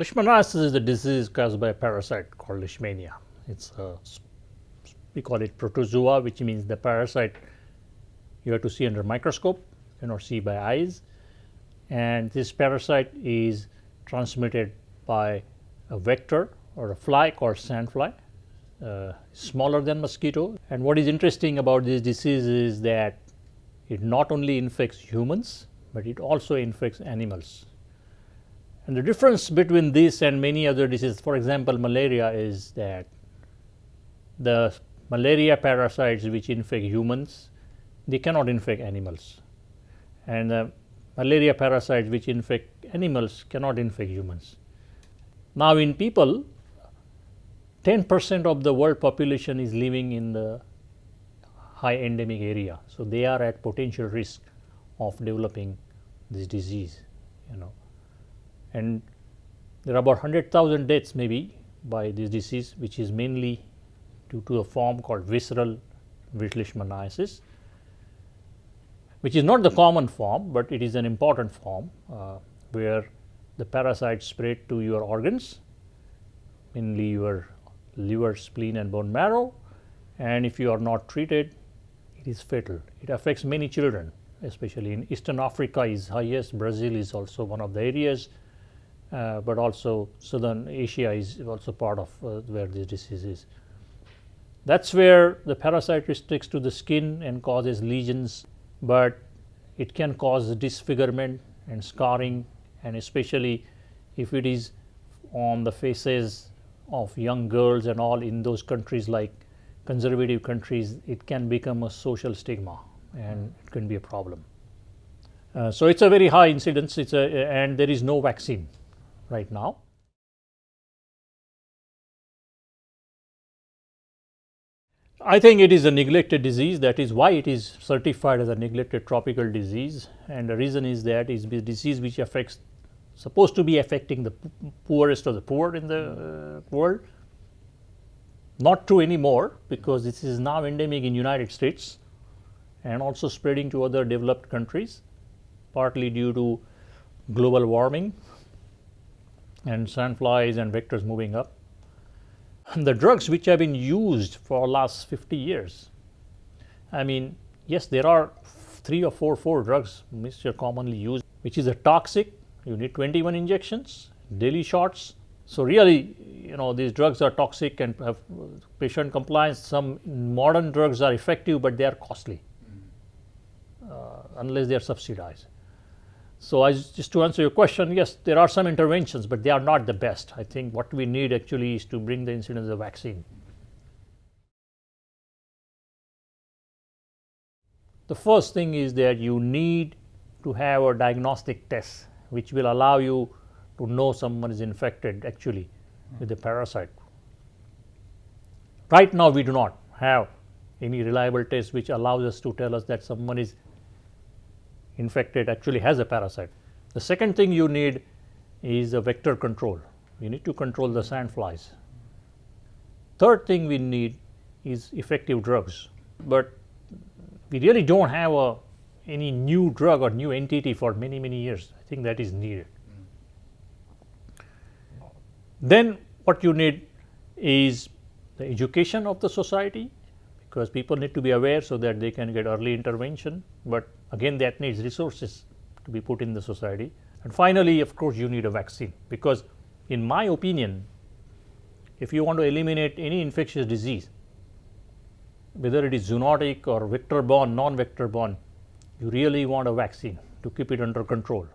Leishmaniasis is a disease caused by a parasite called leishmania. We call it protozoa, which means the parasite you have to see under a microscope, you cannot see by eyes. And this parasite is transmitted by a vector or a fly called sandfly, smaller than mosquito. And what is interesting about this disease is that it not only infects humans, but it also infects animals. And the difference between this and many other diseases, for example, malaria, is that the malaria parasites which infect humans, they cannot infect animals. And the malaria parasites which infect animals cannot infect humans. Now, in people, 10% of the world population is living in the high endemic area. So, they are at potential risk of developing this disease, and there are about 100,000 deaths maybe by this disease, which is mainly due to a form called visceral leishmaniasis, which is not the common form, but it is an important form where the parasite spread to your organs, mainly your liver, spleen and bone marrow, and if you are not treated, it is fatal. It affects many children, especially in Eastern Africa is highest, Brazil is also one of the areas, but also Southern Asia is also part of where this disease is. That's where the parasite restricts to the skin and causes lesions, but it can cause disfigurement and scarring, and especially if it is on the faces of young girls and all in those countries like conservative countries, it can become a social stigma and it can be a problem. So it's a very high incidence, and there is no vaccine right now. I think it is a neglected disease. That is why it is certified as a neglected tropical disease, and the reason is that it is a disease which affects, supposed to be affecting the poorest of the poor in the world. Not true anymore, because this is now endemic in United States and also spreading to other developed countries, partly due to global warming and sandflies and vectors moving up. The drugs which have been used for last 50 years, I mean, yes, there are 3 or 4 drugs which are commonly used, which is a toxic. You need 21 injections, daily shots. So really, these drugs are toxic and have patient compliance. Some modern drugs are effective, but they are costly unless they are subsidized. So just to answer your question, yes, there are some interventions, but they are not the best. I think what we need actually is to bring the incidence of vaccine. The first thing is that you need to have a diagnostic test which will allow you to know someone is infected actually with the parasite. Right now, we do not have any reliable test which allows us to tell us that someone is infected actually has a parasite. The second thing you need is a vector control. You need to control the sandflies. Third thing we need is effective drugs, but we really don't have any new drug or new entity for many years. I think that is needed. Then what you need is the education of the society, because people need to be aware so that they can get early intervention, but again that needs resources to be put in the society. And finally, of course, you need a vaccine, because in my opinion, if you want to eliminate any infectious disease, whether it is zoonotic or vector borne, non-vector borne, you really want a vaccine to keep it under control.